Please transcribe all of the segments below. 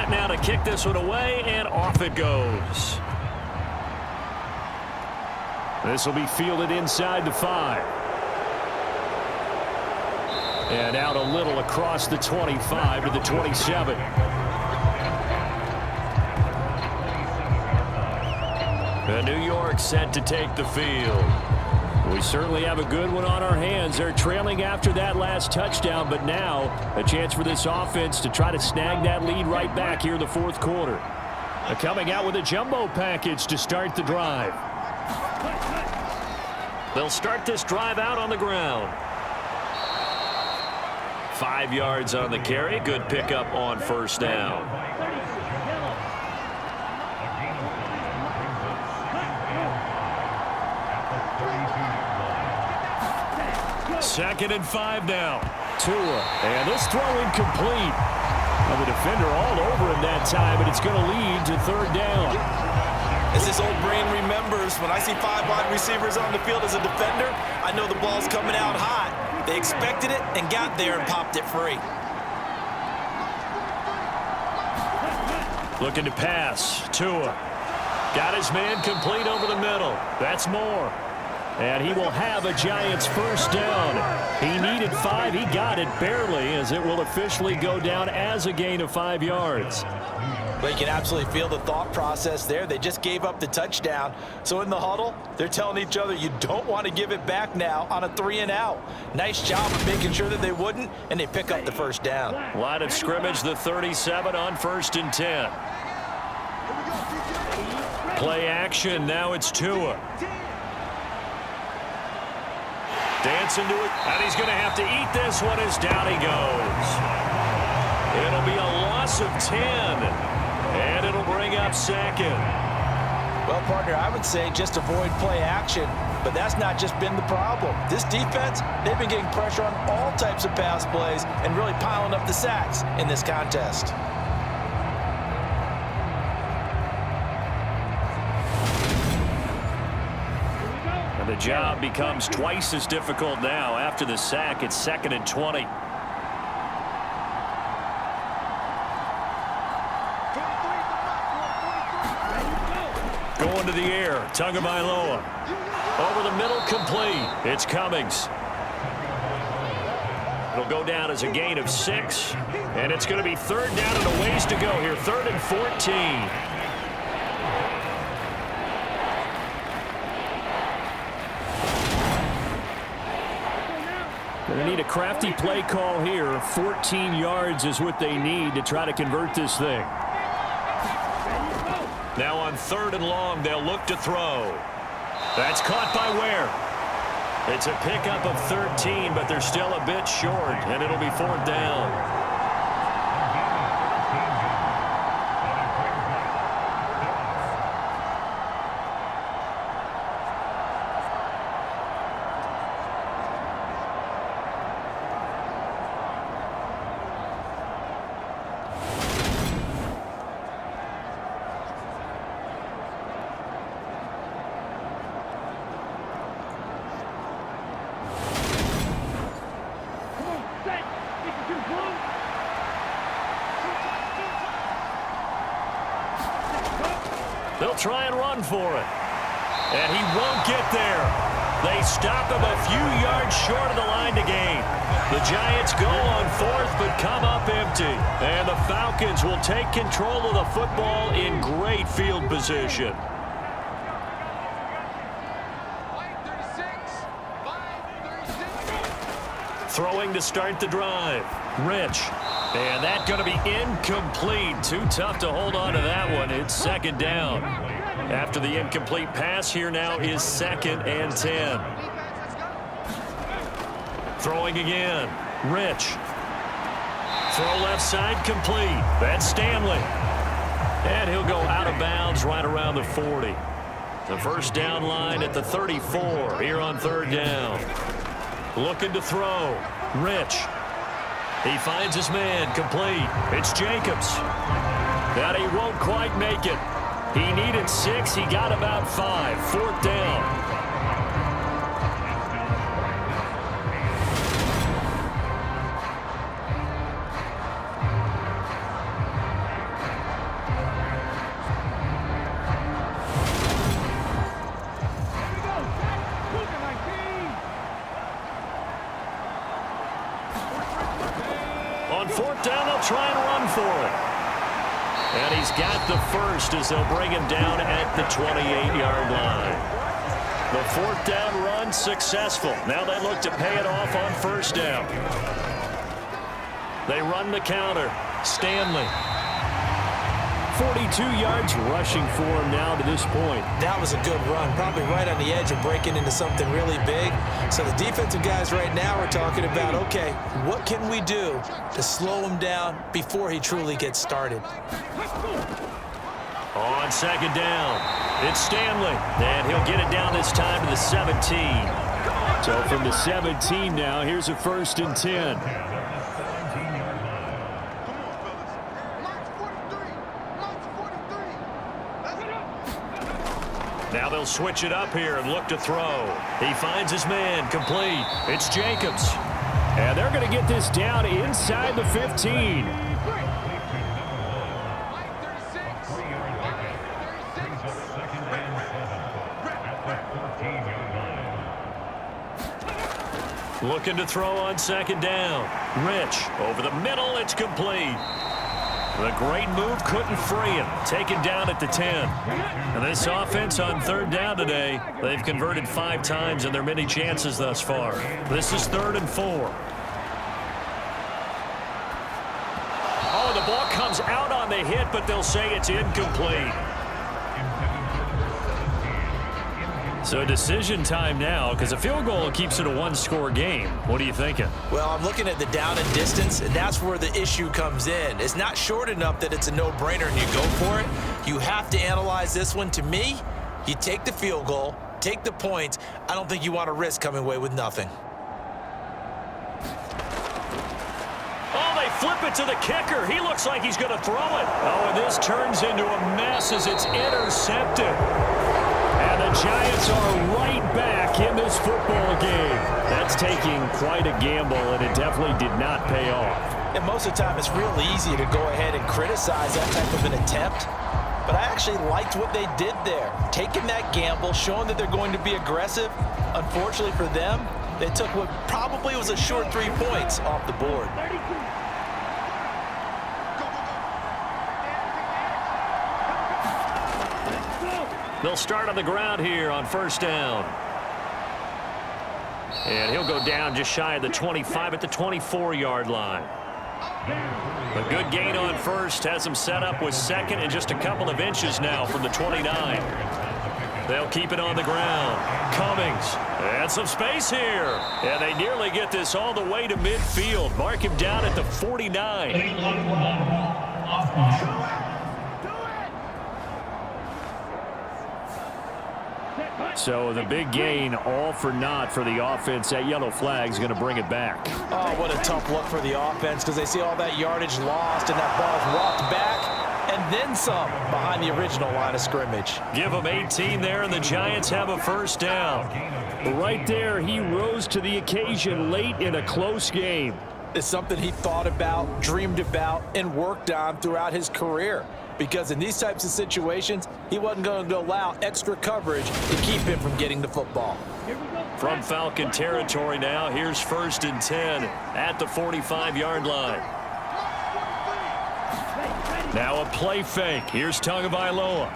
set now to kick this one away, and off it goes. This will be fielded inside the 5. And out a little across the 25 to the 27. And New York set to take the field. We certainly have a good one on our hands. They're trailing after that last touchdown, but now a chance for this offense to try to snag that lead right back here in the fourth quarter. Coming out with a jumbo package to start the drive. They'll start this drive out on the ground. 5 yards on the carry. Good pickup on first down. Second and 5 now. Tua. And this throw incomplete. Well, the defender all over him that time, but it's going to lead to third down. As his old brain remembers, when I see 5 wide receivers on the field as a defender, I know the ball's coming out hot. They expected it and got there and popped it free. Looking to pass. Tua. Got his man complete over the middle. That's more. And he will have a Giants first down. He needed 5. He got it barely, as it will officially go down as a gain of 5 yards. But you can absolutely feel the thought process there. They just gave up the touchdown. So in the huddle, they're telling each other, you don't want to give it back now on a 3-and-out. Nice job of making sure that they wouldn't, and they pick up the first down. Line of scrimmage, the 37 on 1st and 10. Play action. Now it's Tua. Dancing to it, and he's going to have to eat this one as down he goes. It'll be a loss of 10, and it'll bring up second. Well, partner, I would say just avoid play action, but that's not just been the problem. This defense, they've been getting pressure on all types of pass plays and really piling up the sacks in this contest. The job becomes twice as difficult now. After the sack, it's 2nd and 20. Going to the air. Tagovailoa. Over the middle, complete. It's Cummings. It'll go down as a gain of 6. And it's going to be third down and a ways to go here. 3rd and 14. They need a crafty play call here. 14 yards is what they need to try to convert this thing. Now on 3rd and long, they'll look to throw. That's caught by Ware. It's a pickup of 13, but they're still a bit short, and it'll be 4th down. They'll try and run for it. And he won't get there. They stop him a few yards short of the line to gain. The Giants go on 4th but come up empty. And the Falcons will take control of the football in great field position. Throwing to start the drive. Rich. And that's going to be incomplete. Too tough to hold on to that one. It's 2nd down. After the incomplete pass, here now is 2nd and 10. Throwing again. Rich. Throw left side complete. That's Stanley. And he'll go out of bounds right around the 40. The first down line at the 34 here on 3rd down. Looking to throw. Rich. He finds his man complete. It's Jacobs. That he won't quite make it. He needed 6. He got about 5. 4th down. On fourth down, they'll try and run for it. And he's got the first as they'll bring him down at the 28-yard line. The fourth down run successful. Now they look to pay it off on first down. They run the counter. Stanley. 42 yards rushing for him now to this point. That was a good run, probably right on the edge of breaking into something really big. So the defensive guys right now are talking about, okay, what can we do to slow him down before he truly gets started? On second down, it's Stanley, and he'll get it down this time to the 17. So from the 17 now, here's a 1st and 10. Now they'll switch it up here and look to throw. He finds his man, complete. It's Jacobs. And they're going to get this down inside the 15. Looking to throw on second down. Rich over the middle. It's complete. The great move couldn't free him. Taken down at the 10. And this offense on third down today, they've converted 5 times in their many chances thus far. This is 3rd and 4. Oh, the ball comes out on the hit, but they'll say it's incomplete. So decision time now, because a field goal keeps it a 1-score game. What are you thinking? Well, I'm looking at the down and distance, and that's where the issue comes in. It's not short enough that it's a no-brainer and you go for it. You have to analyze this one. To me, you take the field goal, take the points. I don't think you want to risk coming away with nothing. Oh, they flip it to the kicker. He looks like he's going to throw it. Oh, and this turns into a mess as it's intercepted. And the Giants are right back in this football game. That's taking quite a gamble, and it definitely did not pay off. And most of the time, it's real easy to go ahead and criticize that type of an attempt. But I actually liked what they did there. Taking that gamble, showing that they're going to be aggressive. Unfortunately for them, they took what probably was a short 3 points off the board. They'll start on the ground here on first down. And he'll go down just shy of the 25 at the 24-yard line. A good gain on first has him set up with second and just a couple of inches now from the 29. They'll keep it on the ground. Cummings. And some space here. And they nearly get this all the way to midfield. Mark him down at the 49. So the big gain, all for naught for the offense. That yellow flag is going to bring it back. Oh, what a tough look for the offense because they see all that yardage lost and that ball's walked back and then some behind the original line of scrimmage. Give them 18 there, and the Giants have a first down. Right there, he rose to the occasion late in a close game. It's something he thought about, dreamed about, and worked on throughout his career. Because in these types of situations, he wasn't going to allow extra coverage to keep him from getting the football. From Falcon territory now, here's 1st and 10 at the 45-yard line. Now a play fake. Here's Tagovailoa.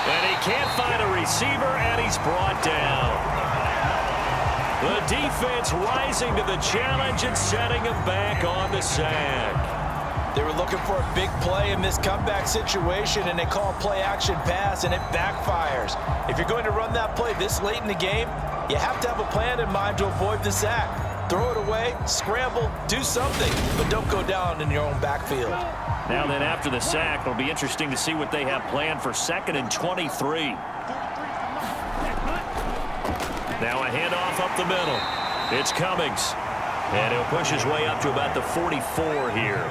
And he can't find a receiver, and he's brought down. The defense rising to the challenge and setting him back on the sack. They were looking for a big play in this comeback situation, and they call play-action pass, and it backfires. If you're going to run that play this late in the game, you have to have a plan in mind to avoid the sack. Throw it away, scramble, do something, but don't go down in your own backfield. Now then, after the sack, it'll be interesting to see what they have planned for 2nd and 23. Now a handoff up the middle. It's Cummings. And he'll push his way up to about the 44 here.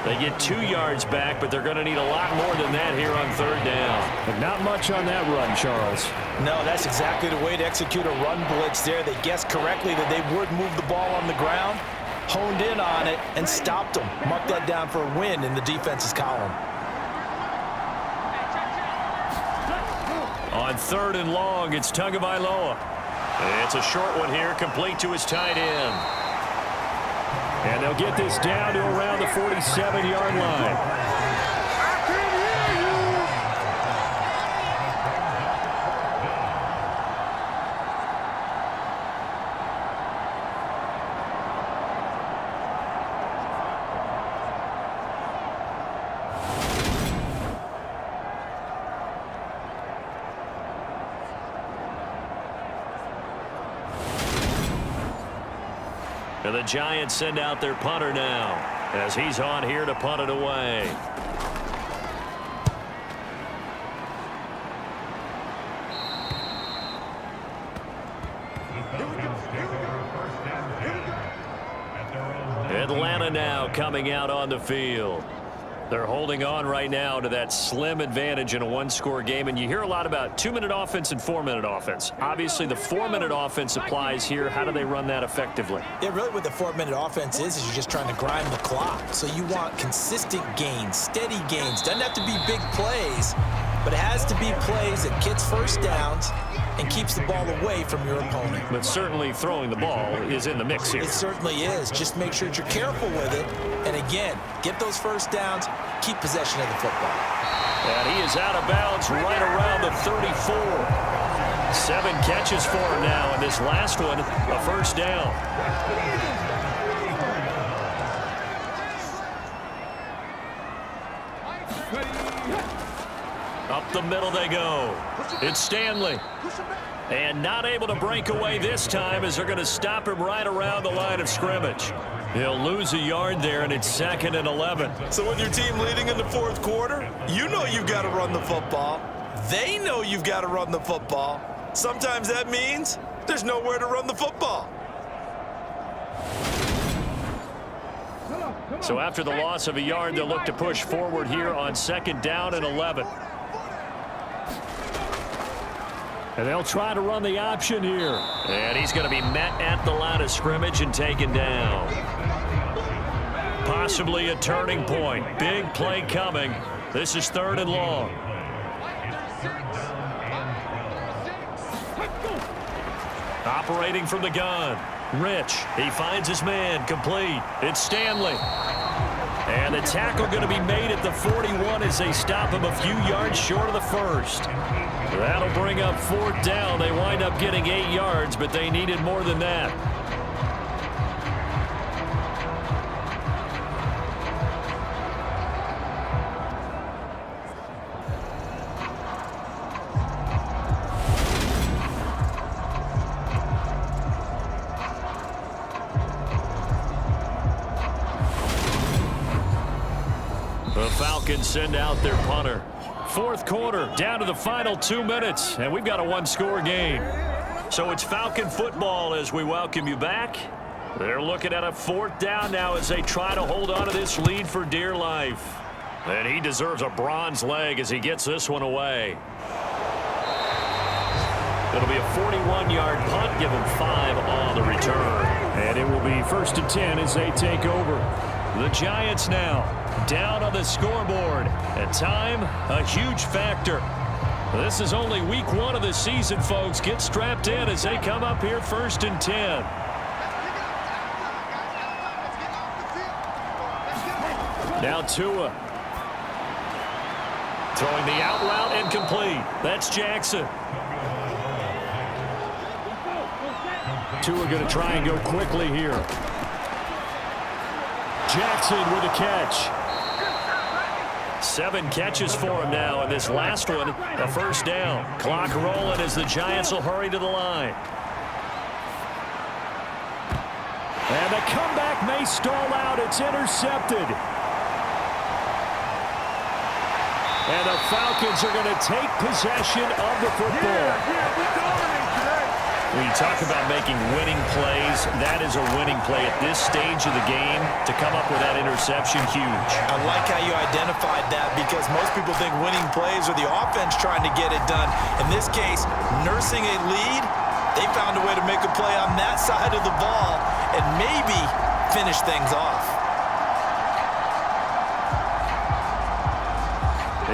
They get 2 yards back, but they're going to need a lot more than that here on third down. But not much on that run, Charles. No, that's exactly the way to execute a run blitz there. They guessed correctly that they would move the ball on the ground, honed in on it, and stopped them. Mark that down for a win in the defense's column. On 3rd and long, it's Tagovailoa. It's a short one here, complete to his tight end. And they'll get this down to around the 47-yard line. And the Giants send out their punter now as he's on here to punt it away. Atlanta now coming out on the field. They're holding on right now to that slim advantage in a one-score game. And you hear a lot about 2-minute offense and 4-minute offense. Obviously, the 4-minute offense applies here. How do they run that effectively? Yeah, really what the 4-minute offense is you're just trying to grind the clock. So you want consistent gains, steady gains. Doesn't have to be big plays, but it has to be plays that gets first downs and keeps the ball away from your opponent. But certainly throwing the ball is in the mix here. It certainly is. Just make sure that you're careful with it. And again, get those first downs, keep possession of the football. And he is out of bounds right around the 34. 7 catches for him now, and this last one, a first down. Up the middle they go. It's Stanley. And not able to break away this time as they're going to stop him right around the line of scrimmage. He'll lose a yard there, and it's 2nd and 11. So when your team leading in the fourth quarter, you know you've got to run the football. They know you've got to run the football. Sometimes that means there's nowhere to run the football. So after the loss of a yard, they'll look to push forward here on 2nd down and 11. And they'll try to run the option here. And he's going to be met at the line of scrimmage and taken down. Possibly a turning point. Big play coming. This is 3rd and long. Operating from the gun. Rich. He finds his man. Complete. It's Stanley. And the tackle going to be made at the 41 as they stop him a few yards short of the first. That'll bring up 4th down. They wind up getting 8 yards, but they needed more than that. The Falcons send out their punter. 4th quarter, down to the final 2 minutes, and we've got a one-score game. So it's Falcon football as we welcome you back. They're looking at a 4th down now as they try to hold on to this lead for dear life. And he deserves a bronze leg as he gets this one away. It'll be a 41-yard punt, give him 5 on the return. And it will be 1st and 10 as they take over. The Giants now down on the scoreboard. And time, a huge factor. This is only week 1 of the season, folks. Get strapped in as they come up here 1st and 10. Now Tua. Throwing the out route and complete. That's Jackson. Tua going to try and go quickly here. Jackson with a catch. 7 catches for him now, and this last one, a first down. Clock rolling as the Giants will hurry to the line. And the comeback may stall out. It's intercepted. And the Falcons are going to take possession of the football. When you talk about making winning plays, that is a winning play at this stage of the game. To come up with that interception, huge. I like how you identified that because most people think winning plays are the offense trying to get it done. In this case, nursing a lead, they found a way to make a play on that side of the ball and maybe finish things off.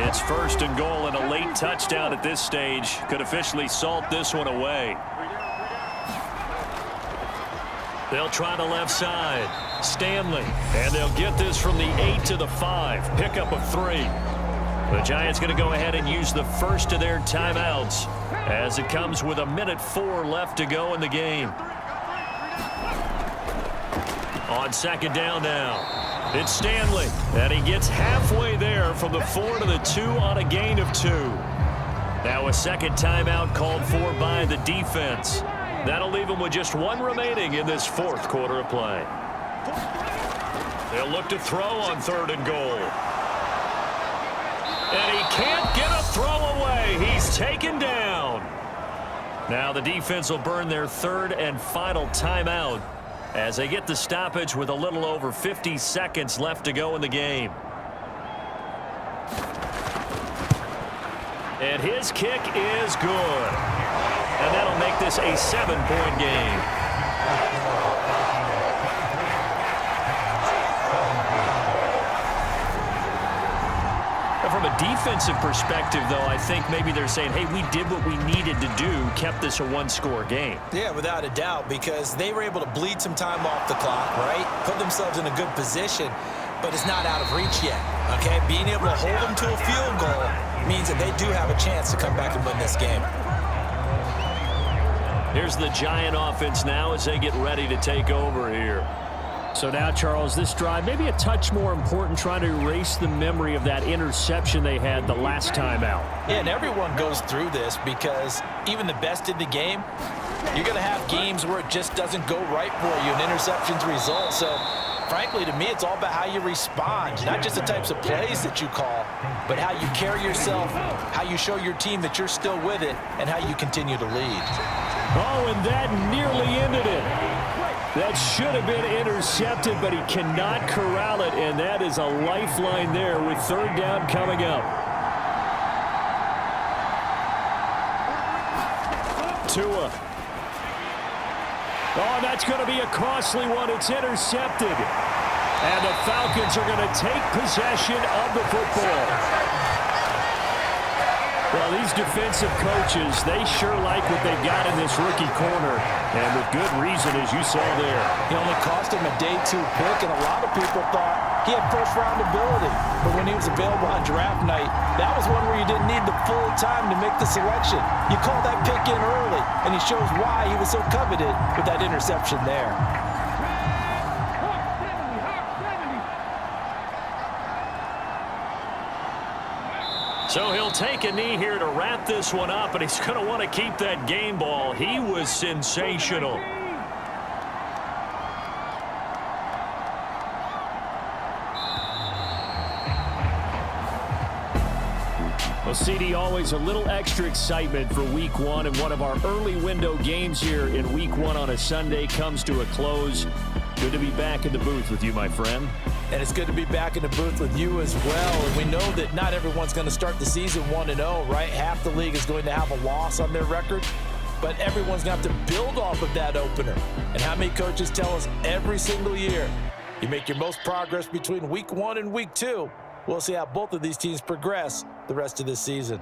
It's 1st and goal, and a late touchdown at this stage could officially salt this one away. They'll try the left side. Stanley. And they'll get this from the 8 to the 5. Pickup of 3. The Giants going to go ahead and use the first of their timeouts as it comes with 1:04 left to go in the game. On second down now, it's Stanley. And he gets halfway there from the 4 to the 2 on a gain of 2. Now a second timeout called for by the defense. That'll leave him with just 1 remaining in this fourth quarter of play. They'll look to throw on 3rd and goal. And he can't get a throw away. He's taken down. Now the defense will burn their 3rd and final timeout as they get the stoppage with a little over 50 seconds left to go in the game. And his kick is good. And that'll make this a 7-point game. From a defensive perspective, though, I think maybe they're saying, hey, we did what we needed to do, kept this a 1-score game. Yeah, without a doubt, because they were able to bleed some time off the clock, right? Put themselves in a good position, but it's not out of reach yet, okay? Being able to hold them to a field goal means that they do have a chance to come back and win this game. Here's the Giant offense now as they get ready to take over here. So now, Charles, this drive maybe a touch more important, trying to erase the memory of that interception they had the last time out. Yeah, and everyone goes through this because even the best in the game, you're going to have games where it just doesn't go right for you, and interceptions result. So, frankly, to me, it's all about how you respond, not just the types of plays that you call, but how you carry yourself, how you show your team that you're still with it, and how you continue to lead. Oh, and that nearly ended it. That should have been intercepted, but he cannot corral it, and that is a lifeline there with 3rd down coming up. Tua. Oh, that's going to be a costly one. It's intercepted. And the Falcons are going to take possession of the football. Well, these defensive coaches, they sure like what they've got in this rookie corner, and with good reason, as you saw there. He only cost him a day 2 pick, and a lot of people thought he had first-round ability. But when he was available on draft night, that was one where you didn't need the full time to make the selection. You called that pick in early, and he shows why he was so coveted with that interception there. So he'll take a knee here to wrap this one up, and he's going to want to keep that game ball. He was sensational. Well, CD, always a little extra excitement for Week 1, and one of our early window games here in Week 1 on a Sunday comes to a close. Good to be back in the booth with you, my friend. And it's good to be back in the booth with you as well. And we know that not everyone's going to start the season 1-0, right? Half the league is going to have a loss on their record. But everyone's going to have to build off of that opener. And how many coaches tell us every single year, you make your most progress between Week 1 and Week 2. We'll see how both of these teams progress the rest of this season.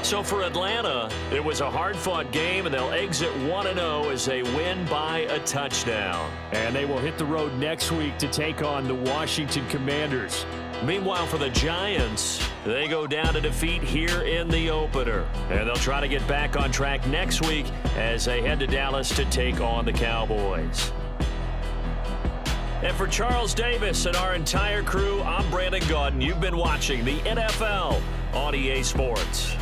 So for Atlanta, it was a hard-fought game, and they'll exit 1-0 as they win by a touchdown. And they will hit the road next week to take on the Washington Commanders. Meanwhile, for the Giants, they go down to defeat here in the opener. And they'll try to get back on track next week as they head to Dallas to take on the Cowboys. And for Charles Davis and our entire crew, I'm Brandon Gaudin. You've been watching the NFL on EA Sports.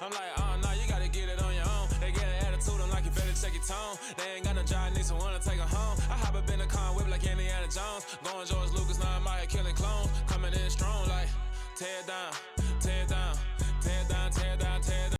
I'm like, nah, you gotta get it on your own. They get an attitude, I'm like, you better check your tone. They ain't got no job, need someone to take her home. I hop up in the car, whip like Indiana Jones. Going George Lucas, now I'm out here killing clones. Coming in strong like, tear down.